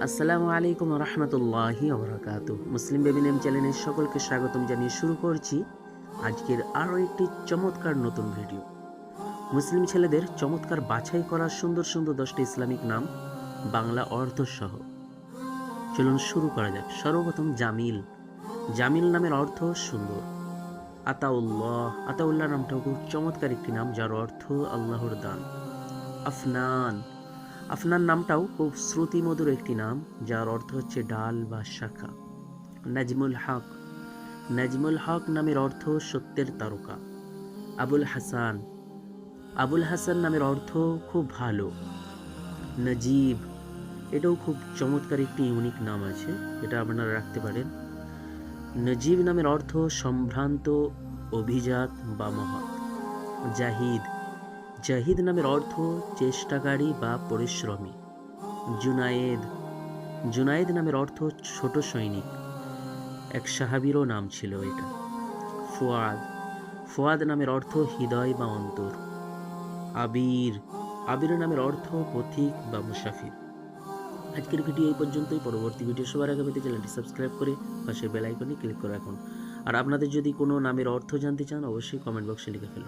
আসসালামু আলাইকুম রহমতুল্লাহি মুসলিম বেবি নেম চ্যানেলের সকলকে স্বাগতম জানিয়ে শুরু করছি আজকের আরও একটি চমৎকার নতুন ভিডিও। মুসলিম ছেলেদের চমৎকার বাছাই করা সুন্দর সুন্দর 10টি ইসলামিক নাম বাংলা অর্থ সহ। চলুন শুরু করা যাক। সর্বপ্রথম জামিল। জামিল নামের অর্থ সুন্দর। আতাউল্লাহ নামটাও খুব চমৎকার একটি নাম, যার অর্থ আল্লাহর দান। আফনান আফনান নামটাও খুব শ্রুতিমধুর একটি নাম, যার অর্থ হচ্ছে ডাল বা শাখা। নাজমুল হক নামের অর্থ সত্যের তারকা। আবুল হাসান নামের অর্থ খুব ভালো। নজিব, এটাও খুব চমৎকার একটি ইউনিক নাম আছে, এটা আপনারা রাখতে পারেন। নজিব নামের অর্থ সম্ভ্রান্ত, অভিজাত বা মহৎ। জাহিদ নামের অর্থ চেষ্টাকারী বা পরিশ্রমী। জুনায়েদ নামের অর্থ ছোট সৈনিক, এক সাহাবীরও নাম ছিল এটা। ফুয়াদ নামের অর্থ হৃদয় বা অন্তর। আবির নামের অর্থ পথিক বা মুসাফির। আজকের ভিডিও এই পর্যন্তই। পরবর্তী ভিডিও সবার আগে পেতে চ্যানেলটি সাবস্ক্রাইব করে পাশে বেল আইকনে ক্লিক করে রাখুন। আর আপনাদের যদি কোনো নামের অর্থ জানতে চান অবশ্যই কমেন্ট বক্সে লিখে ফেলুন।